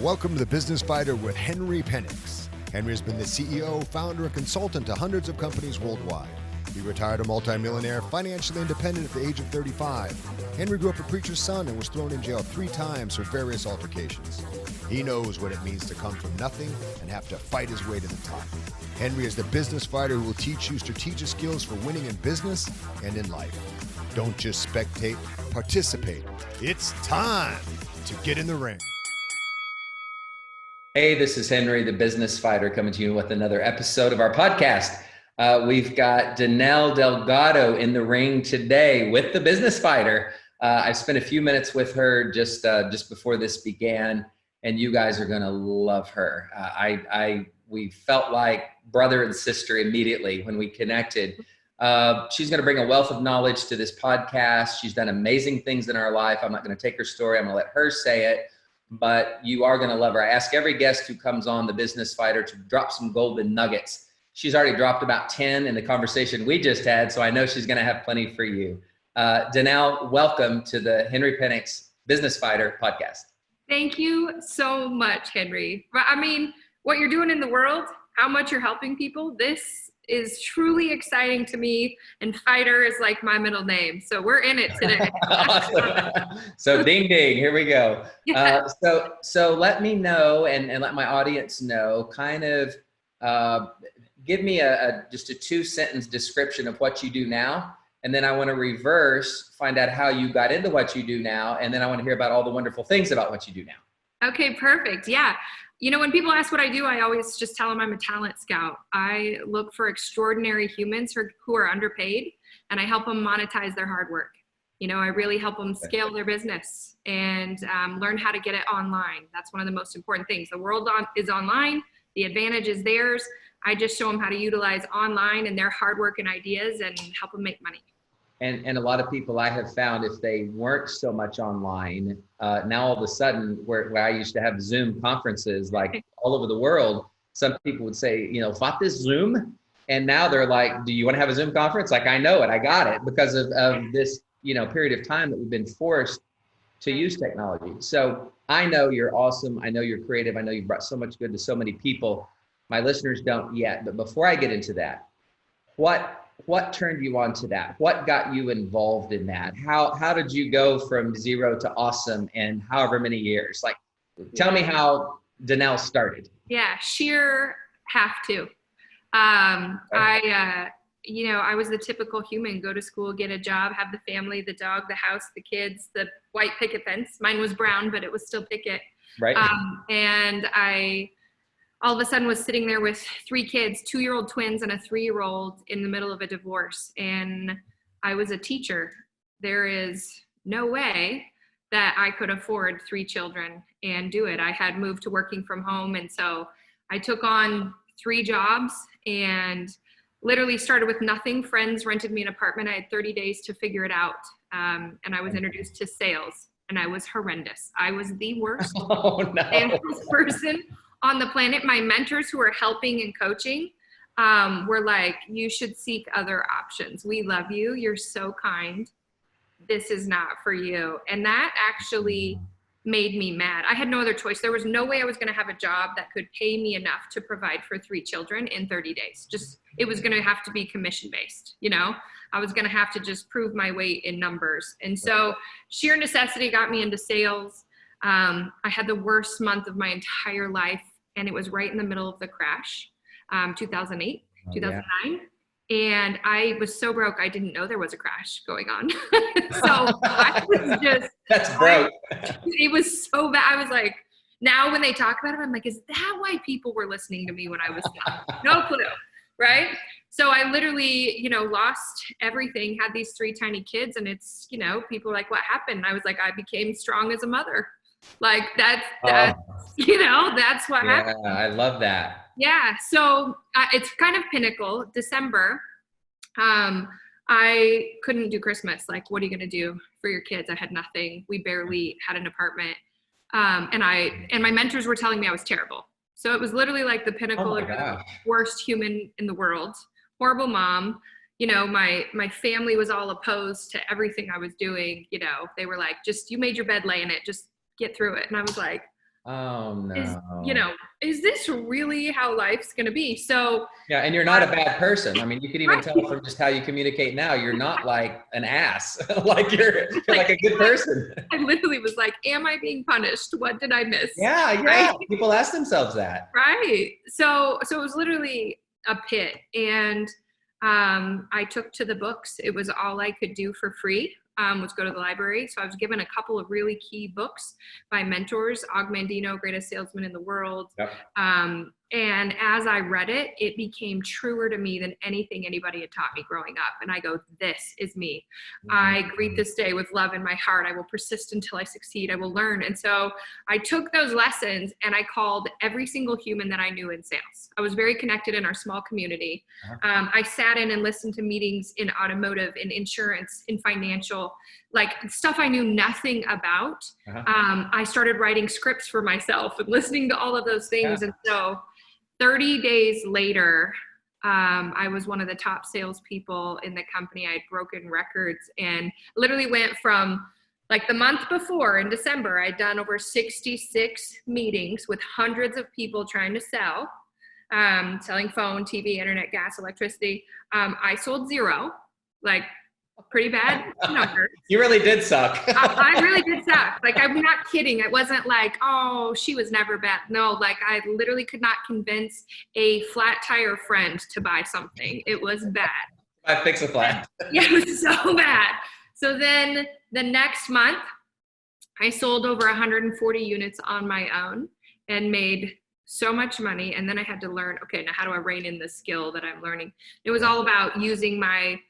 Welcome to The Business Fighter with Henry Penix. Henry has been the CEO, founder, and consultant to hundreds of companies worldwide. He retired a multimillionaire, financially independent at the age of 35. Henry grew up a preacher's son and was thrown in jail 3 times for various altercations. He knows what it means to come from nothing and have to fight his way to the top. Henry is the business fighter who will teach you strategic skills for winning in business and in life. Don't just spectate, participate. It's time to get in the ring. Hey, this is Henry, the business fighter, coming to you with another episode of our podcast. We've got Danelle Delgado in the ring today with the business fighter. I spent a few minutes with her just before this began, and you guys are going to love her. We felt like brother and sister immediately when we connected. She's going to bring a wealth of knowledge to this podcast. She's done amazing things in our life. I'm not going to take her story. I'm going to let her say it. But you are going to love her. I ask every guest who comes on the business fighter to drop some golden nuggets. She's already dropped about 10 in the conversation we just had, so I know she's going to have plenty for you. Danelle, welcome to the Henry Penix Business Fighter podcast. Thank you so much, Henry. I mean, what you're doing in the world, how much you're helping people, this is truly exciting to me, and fighter is like my middle name. So we're in it today. Awesome. So ding, ding, here we go. Yeah. So let me know and let my audience know, kind of give me just a 2-sentence description of what you do now. And then I want to reverse, find out how you got into what you do now. And then I want to hear about all the wonderful things about what you do now. Okay, perfect. Yeah. You know, when people ask what I do, I always just tell them I'm a talent scout. I look for extraordinary humans who are underpaid, and I help them monetize their hard work. You know, I really help them scale their business and learn how to get it online. That's one of the most important things. The world is online. The advantage is theirs. I just show them how to utilize online and their hard work and ideas and help them make money. And a lot of people I have found, if they weren't so much online, now all of a sudden, where I used to have Zoom conferences like all over the world, some people would say, you know, "What is Zoom?" And now they're like, "Do you want to have a Zoom conference?" Like, I know it, I got it, because of this, you know, period of time that we've been forced to use technology. So I know you're awesome. I know you're creative. I know you've brought so much good to so many people. My listeners don't yet, but before I get into that, what turned you on to that? What got you involved in that? How did you go from 0 to awesome in however many years? Like, tell me how Danelle started. Yeah, sheer have to. I was the typical human, go to school, get a job, have the family, the dog, the house, the kids, the white picket fence. Mine was brown, but it was still picket. Right. And I all of a sudden was sitting there with 3 kids, 2-year-old twins and a 3-year-old in the middle of a divorce. And I was a teacher. There is no way that I could afford 3 children and do it. I had moved to working from home. And so I took on 3 jobs and literally started with nothing. Friends rented me an apartment. I had 30 days to figure it out. And I was introduced to sales, and I was horrendous. I was the worst salesperson on the planet. My mentors who were helping and coaching were like, "You should seek other options. We love you. You're so kind. This is not for you." And that actually made me mad. I had no other choice. There was no way I was going to have a job that could pay me enough to provide for 3 children in 30 days. It was going to have to be commission based. You know, I was going to have to just prove my weight in numbers. And so sheer necessity got me into sales. I had the worst month of my entire life, and it was right in the middle of the crash, 2008, 2009. Yeah. And I was so broke, I didn't know there was a crash going on. So I was just, that's broke. It was so bad. I was like, now when they talk about it, I'm like, is that why people were listening to me when I was young? No clue, right? So I literally, you know, lost everything, had these 3 tiny kids, and it's, you know, people are like, what happened? And I was like, I became strong as a mother. Like that's you know, that's what happened. Yeah, I love that. Yeah. So it's kind of pinnacle. December, I couldn't do Christmas. Like, what are you going to do for your kids? I had nothing. We barely had an apartment. And my mentors were telling me I was terrible. So it was literally like the pinnacle of the worst human in the world. Horrible mom. You know, my family was all opposed to everything I was doing. You know, they were like, just, you made your bed, lay in it, just get through it. And I was like, Oh no. Is this really how life's going to be? So Yeah, and you're not a bad person. I mean, you could even right. tell from just how you communicate now, you're not like an ass. Like you're like a good person. I literally was like, am I being punished? What did I miss? Yeah. Right? People ask themselves that. Right. So it was literally a pit. And I took to the books. It was all I could do for free, was go to the library. So I was given a couple of really key books by mentors, Og Mandino, greatest salesman in the world. Yep. And as I read it, it became truer to me than anything anybody had taught me growing up. And I go, this is me. I greet this day with love in my heart. I will persist until I succeed. I will learn. And so I took those lessons and I called every single human that I knew in sales. I was very connected in our small community. I sat in and listened to meetings in automotive, in insurance, in financial, like stuff I knew nothing about. I started writing scripts for myself and listening to all of those things. And so 30 days later, I was one of the top salespeople in the company. I had broken records and literally went from like the month before in December, I'd done over 66 meetings with hundreds of people trying to sell, selling phone, TV, internet, gas, electricity. I sold 0, like pretty bad numbers. You really did suck. I really did suck. Like, I'm not kidding. It wasn't like, oh, she was never bad. No, like I literally could not convince a flat tire friend to buy something. It was bad. I fix a flat. Yeah, it was so bad. So then the next month, I sold over 140 units on my own and made so much money. And then I had to learn, okay, now how do I rein in the skill that I'm learning? It was all about using my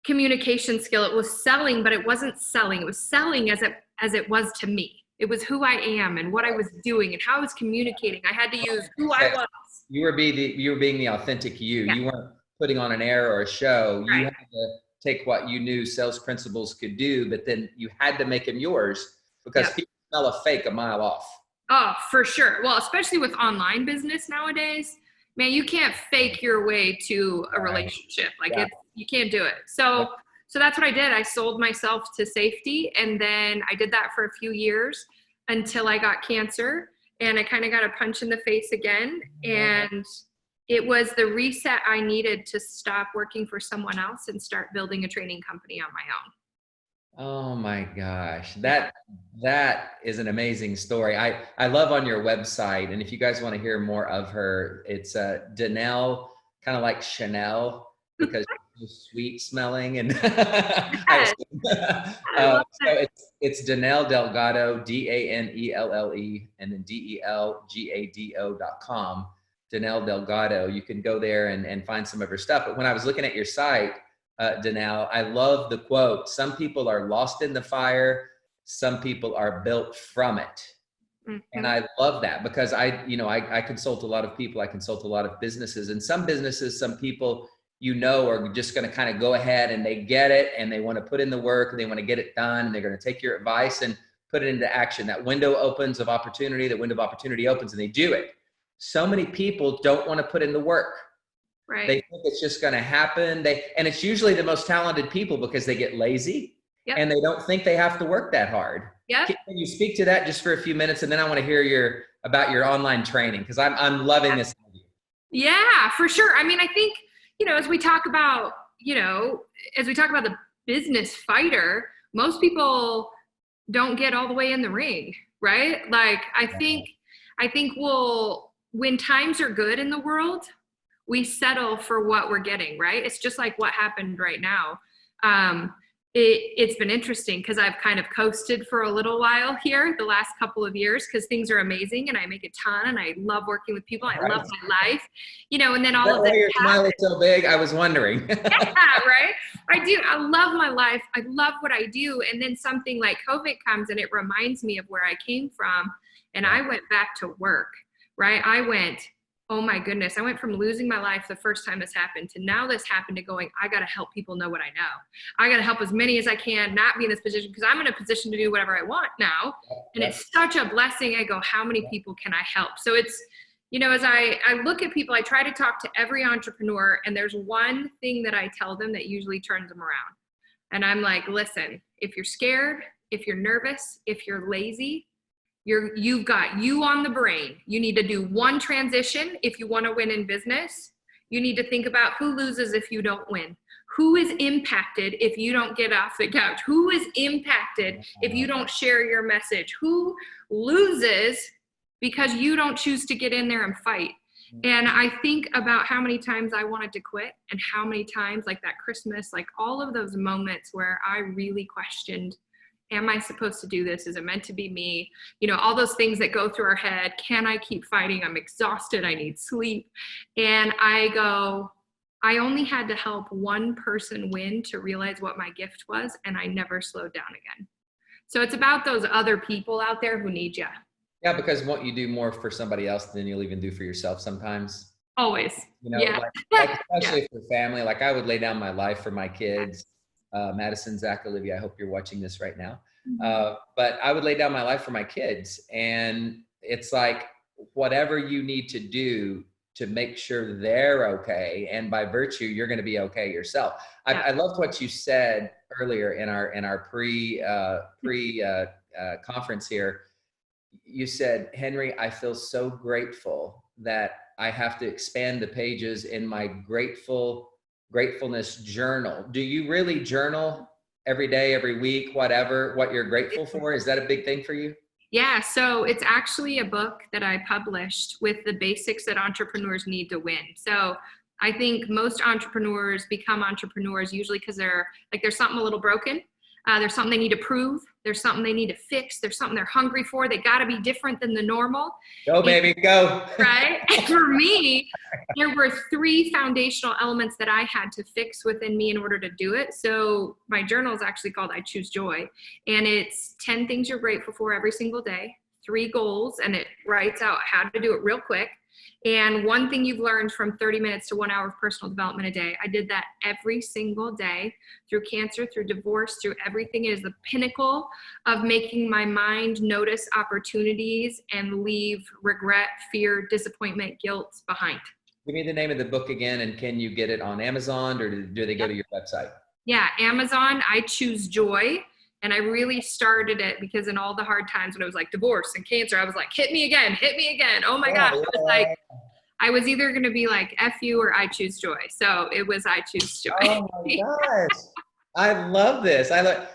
communication skill. It was selling, but it wasn't selling. It was selling as it was to me. It was who I am and what I was doing and how I was communicating. I had to use who I was. You were being the authentic you. Yeah. You weren't putting on an air or a show. Right. You had to take what you knew sales principles could do, but then you had to make them yours because people smell a fake a mile off. Oh, for sure. Well, especially with online business nowadays, man, you can't fake your way to a relationship. Like you can't do it. So that's what I did. I sold myself to safety. And then I did that for a few years until I got cancer and I kind of got a punch in the face again. And it was the reset I needed to stop working for someone else and start building a training company on my own. Oh my gosh. That is an amazing story. I love on your website. And if you guys want to hear more of her, it's Danelle, kind of like Chanel, because she's sweet smelling. And so it's Danelle Delgado, Danelle, and then DELGADO.com. Danelle Delgado. You can go there and find some of her stuff. But when I was looking at your site, Danelle, I love the quote, some people are lost in the fire, some people are built from it. Mm-hmm. And I love that because I consult a lot of people, I consult a lot of businesses, and some businesses, some people, are just going to kind of go ahead and they get it and they want to put in the work and they want to get it done and they're going to take your advice and put it into action. That window opens of opportunity, the window of opportunity opens and they do it. So many people don't want to put in the work. Right. They think it's just going to happen. And it's usually the most talented people because they get lazy and they don't think they have to work that hard. Yeah. Can you speak to that just for a few minutes? And then I want to hear about your online training because I'm loving this. Yeah, for sure. I mean, I think, as we talk about the business fighter, most people don't get all the way in the ring, right? Like, I think when times are good in the world, we settle for what we're getting, right? It's just like what happened right now. It's been interesting because I've kind of coasted for a little while here the last couple of years because things are amazing and I make a ton and I love working with people. I love my life, and then all of this. Your smile is so big. I was wondering. Yeah, right. I do. I love my life. I love what I do. And then something like COVID comes and it reminds me of where I came from. And I went back to work, right? Oh my goodness. I went from losing my life the first time this happened to now this happened to going, I got to help people know what I know. I got to help as many as I can, not be in this position because I'm in a position to do whatever I want now. And it's such a blessing. I go, how many people can I help? So it's, as I look at people, I try to talk to every entrepreneur and there's one thing that I tell them that usually turns them around. And I'm like, listen, if you're scared, if you're nervous, if you're lazy, You've got you on the brain. You need to do one transition if you want to win in business. You need to think about who loses if you don't win. Who is impacted if you don't get off the couch? Who is impacted if you don't share your message? Who loses because you don't choose to get in there and fight? And I think about how many times I wanted to quit and how many times, like that Christmas, like all of those moments where I really questioned, am I supposed to do this? Is it meant to be me? You know, all those things that go through our head. Can I keep fighting? I'm exhausted. I need sleep. And I go, I only had to help one person win to realize what my gift was, and I never slowed down again. So it's about those other people out there who need you. Yeah, because won't you do more for somebody else than you'll even do for yourself sometimes? Always. You know, Yeah. like especially for family. Like I would lay down my life for my kids. Madison, Zach, Olivia, I hope you're watching this right now. But I would lay down my life for my kids. And it's like, whatever you need to do to make sure they're okay. And by virtue, you're going to be okay yourself. I loved what you said earlier in our pre conference here. You said, Henry, I feel so grateful that I have to expand the pages in my gratefulness journal. Do you really journal every day, every week, whatever, what you're grateful for? Is that a big thing for you? Yeah, so it's actually a book that I published with the basics that entrepreneurs need to win. So I think most entrepreneurs become entrepreneurs usually because there's something a little broken. There's something they need to prove. There's something they need to fix. There's something they're hungry for. They got to be different than the normal. Go, baby, go. Right? And for me, there were 3 foundational elements that I had to fix within me in order to do it. So my journal is actually called I Choose Joy. And it's 10 things you're grateful for every single day, 3 goals, and it writes out how to do it real quick. And 1 thing you've learned from 30 minutes to 1 hour of personal development a day. I did that every single day through cancer, through divorce, through everything. It is the pinnacle of making my mind notice opportunities and leave regret, fear, disappointment, guilt behind. Give me the name of the book again, and can you get it on Amazon, or do they go to your website? Yeah, Amazon, I Choose Joy. And I really started it because in all the hard times when it was like divorce and cancer, I was like, hit me again. Oh my gosh. It was like, I was either going to be like, F you or I choose joy. So it was I choose joy. Oh my gosh. I love this.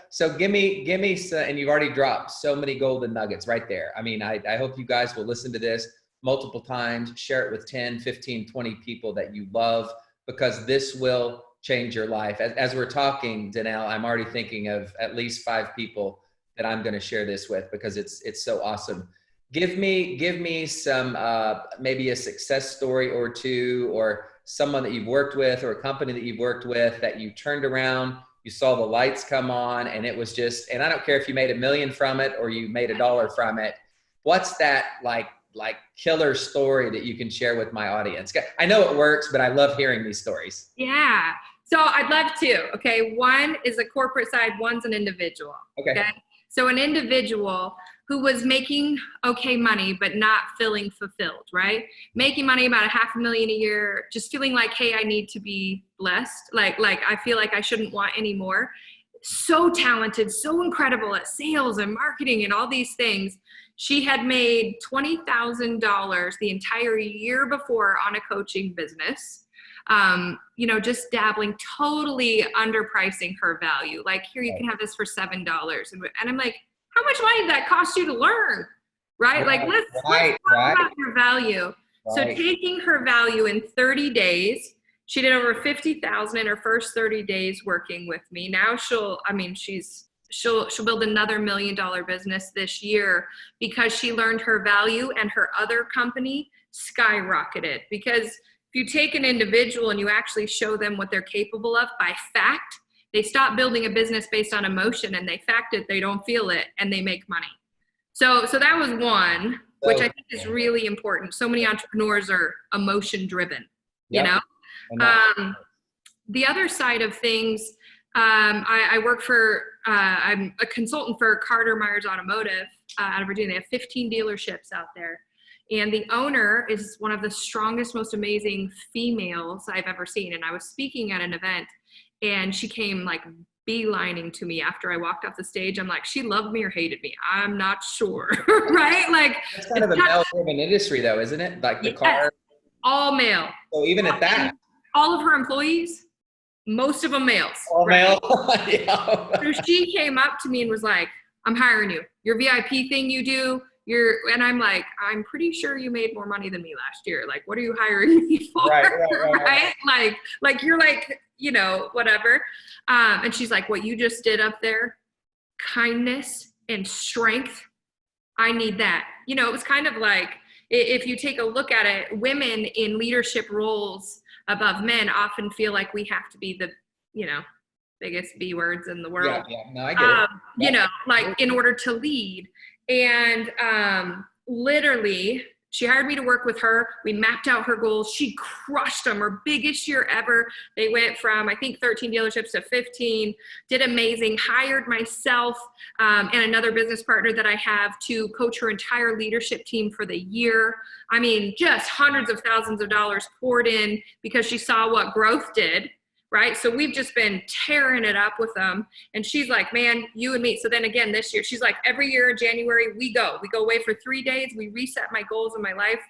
So give me some, and you've already dropped so many golden nuggets right there. I mean, I hope you guys will listen to this multiple times, share it with 10, 15, 20 people that you love, because this will change your life. As we're talking, Danelle, I'm already thinking of at least 5 people that I'm going to share this with, because it's so awesome. Give me some, maybe a success story or 2, or someone that you've worked with, or a company that you've worked with that you turned around, you saw the lights come on, and it was just, and I don't care if you made $1 million from it or you made $1 from it. What's that like killer story that you can share with my audience? I know it works, but I love hearing these stories. Yeah. So I'd love to. Okay. 1 is a corporate side. 1's an individual. Okay. So an individual who was making okay money, but not feeling fulfilled, right? Making money about $500,000 a year, just feeling like, hey, I need to be blessed. Like I feel like I shouldn't want any more. So talented, so incredible at sales and marketing and all these things. She had made $20,000 the entire year before on a coaching business. Just dabbling, totally underpricing her value. Like, here, you can have this for $7. And I'm like, how much money did that cost you to learn? Right? Like, let's talk about your value. Right. So taking her value in 30 days, she did over 50,000 in her first 30 days working with me. Now she'll build another $1 million business this year because she learned her value, and her other company skyrocketed. Because if you take an individual and you actually show them what they're capable of by fact, they stop building a business based on emotion, and they fact it, they don't feel it, and they make money. So that was 1, which I think is really important. So many entrepreneurs are emotion driven, you know? The other side of things, I work for, I'm a consultant for Carter Myers Automotive out of Virginia. They have 15 dealerships out there. And the owner is one of the strongest, most amazing females I've ever seen. And I was speaking at an event, and she came like beelining to me after I walked off the stage. I'm like, she loved me or hated me. I'm not sure, right? Like, it's kind of a male-driven industry, though, isn't it? Like the car. All male. So even at that, all of her employees, most of them males. all right? male. Yeah. So she came up to me and was like, I'm hiring you. Your VIP thing you do, and I'm like, I'm pretty sure you made more money than me last year. Like, what are you hiring me for? Right? Like you're like, whatever. And she's like, what you just did up there, kindness and strength, I need that. It was kind of like, if you take a look at it, women in leadership roles above men often feel like we have to be the, biggest B words in the world. Yeah. No, I get it. Like in order to lead. And literally, she hired me to work with her. We mapped out her goals. She crushed them. Her biggest year ever. They went from, I think, 13 dealerships to 15. Did amazing. Hired myself and another business partner that I have to coach her entire leadership team for the year. I mean, just hundreds of thousands of dollars poured in because she saw what growth did. Right. So we've just been tearing it up with them. And she's like, man, you and me. So then again, this year, she's like, every year in January, we go away for 3 days. We reset my goals in my life.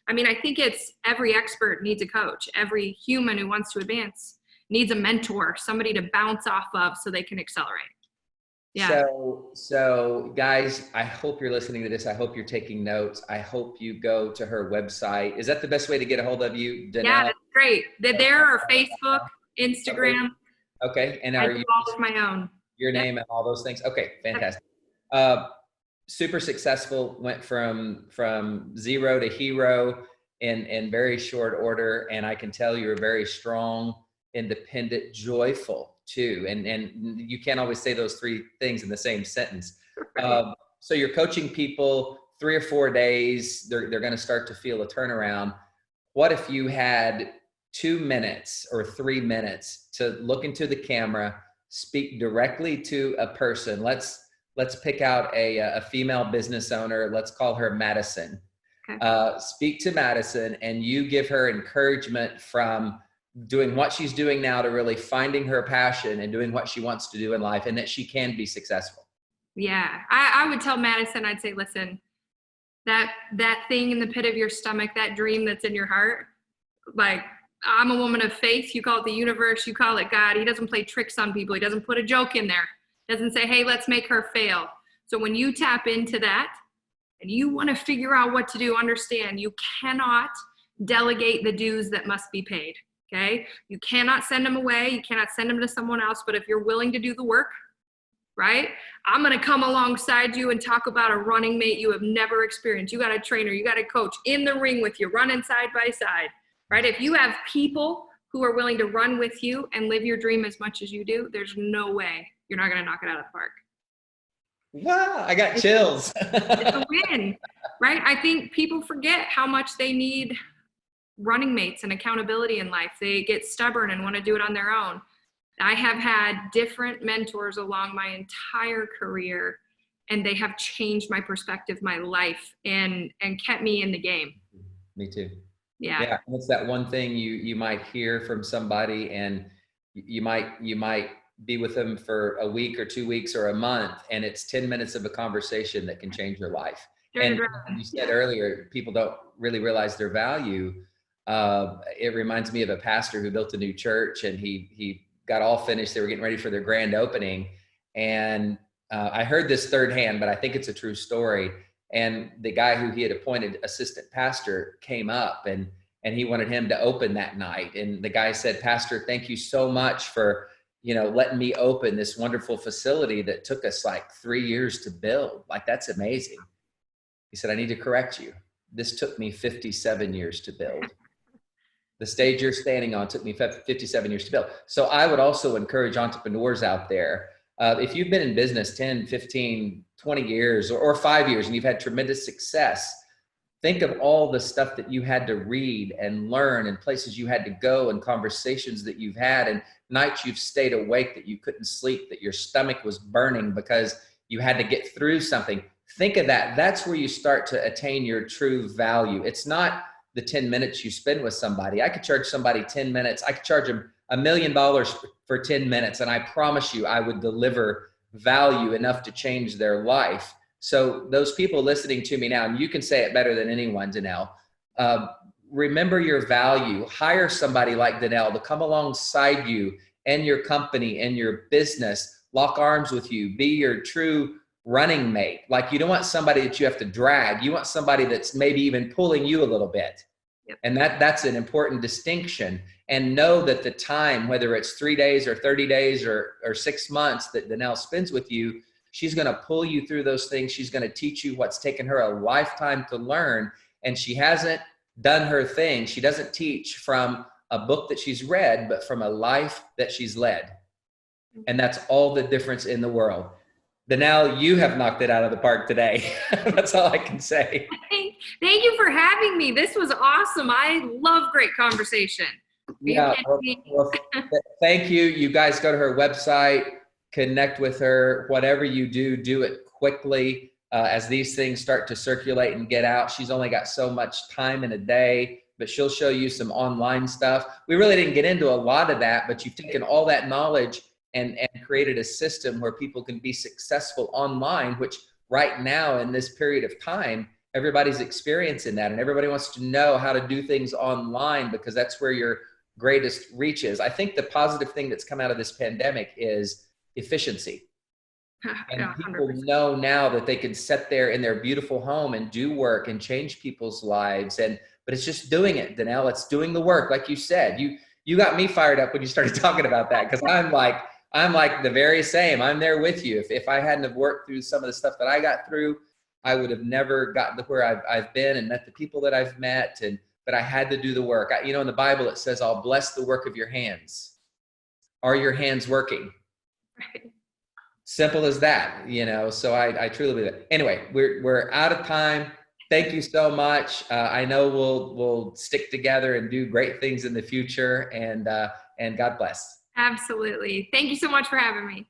I mean, I think it's every expert needs a coach. Every human who wants to advance needs a mentor, somebody to bounce off of so they can accelerate. Yeah. So guys, I hope you're listening to this. I hope you're taking notes. I hope you go to her website. Is that the best way to get a hold of you, Danelle? Yeah, that's great. They're there, or Facebook, Instagram. Okay. And I do all of my own. Your name and all those things. Okay. Fantastic. Super successful, went from 0 to hero in very short order. And I can tell you're very strong, independent, joyful too. And you can't always say those 3 things in the same sentence. So you're coaching people 3 or 4 days. They're going to start to feel a turnaround. What if you had 2 minutes or 3 minutes to look into the camera, speak directly to a person? Let's pick out a female business owner. Let's call her Madison. Okay. Speak to Madison, and you give her encouragement from doing what she's doing now to really finding her passion and doing what she wants to do in life, and that she can be successful. Yeah, I would tell Madison, I'd say, listen, that thing in the pit of your stomach, that dream that's in your heart, like, I'm a woman of faith. You call it the universe, you call it God. He doesn't play tricks on people. He doesn't put a joke in there. He doesn't say, hey, let's make her fail. So when you tap into that and you want to figure out what to do, understand you cannot delegate the dues that must be paid. Okay. You cannot send them away. You cannot send them to someone else. But if you're willing to do the work, right, I'm going to come alongside you and talk about a running mate you have never experienced. You got a trainer, you got a coach in the ring with you, running side by side. Right? If you have people who are willing to run with you and live your dream as much as you do, there's no way you're not going to knock it out of the park. Wow, I got chills. It's a win, right? I think people forget how much they need running mates and accountability in life. They get stubborn and want to do it on their own. I have had different mentors along my entire career, and they have changed my perspective, my life, and kept me in the game. Me too. Yeah. It's that one thing you might hear from somebody, and you might be with them for a week or 2 weeks or a month, and it's 10 minutes of a conversation that can change your life. And you said earlier, people don't really realize their value. It reminds me of a pastor who built a new church, and he got all finished. They were getting ready for their grand opening. And I heard this third hand, but I think it's a true story. And the guy who he had appointed assistant pastor came up, and he wanted him to open that night. And the guy said, Pastor, thank you so much for, letting me open this wonderful facility that took us like 3 years to build. Like, that's amazing. He said, I need to correct you. This took me 57 years to build. The stage you're standing on took me 57 years to build. So I would also encourage entrepreneurs out there, if you've been in business 10, 15, 20 years or 5 years, and you've had tremendous success, think of all the stuff that you had to read and learn, and places you had to go, and conversations that you've had, and nights you've stayed awake that you couldn't sleep, that your stomach was burning because you had to get through something. Think of that. That's where you start to attain your true value. It's not the 10 minutes you spend with somebody. I could charge somebody 10 minutes. I could charge them $1,000,000 for 10 minutes. And I promise you, I would deliver value enough to change their life. So those people listening to me now, and you can say it better than anyone, Danelle, remember your value. Hire somebody like Danelle to come alongside you and your company and your business, lock arms with you, be your true running mate. Like, you don't want somebody that you have to drag. You want somebody that's maybe even pulling you a little bit. Yep. And that's an important distinction. And know that the time, whether it's 3 days or 30 days or 6 months that Danelle spends with you, she's going to pull you through those things. She's going to teach you what's taken her a lifetime to learn. And she hasn't done her thing. She doesn't teach from a book that she's read, but from a life that she's led. And that's all the difference in the world. Danelle, you have knocked it out of the park today. That's all I can say. Thank you for having me. This was awesome. I love great conversation. Yeah, well, thank you. You guys go to her website, connect with her. Whatever you do, do it quickly. As these things start to circulate and get out, she's only got so much time in a day, but she'll show you some online stuff. We really didn't get into a lot of that, but you've taken all that knowledge and created a system where people can be successful online, which right now in this period of time, everybody's experiencing that, and everybody wants to know how to do things online because that's where your greatest reach is. I think the positive thing that's come out of this pandemic is efficiency. And Yeah, people 100%. know now that they can sit there in their beautiful home and do work and change people's lives. But it's just doing it, Danelle. It's doing the work. Like you said, you got me fired up when you started talking about that, because I'm like the very same. I'm there with you. If I hadn't have worked through some of the stuff that I got through, I would have never gotten to where I've been and met the people that I've met. But I had to do the work. In the Bible, it says, I'll bless the work of your hands. Are your hands working? Right. Simple as that, so I truly believe it. Anyway, we're out of time. Thank you so much. I know we'll stick together and do great things in the future, and God bless. Absolutely. Thank you so much for having me.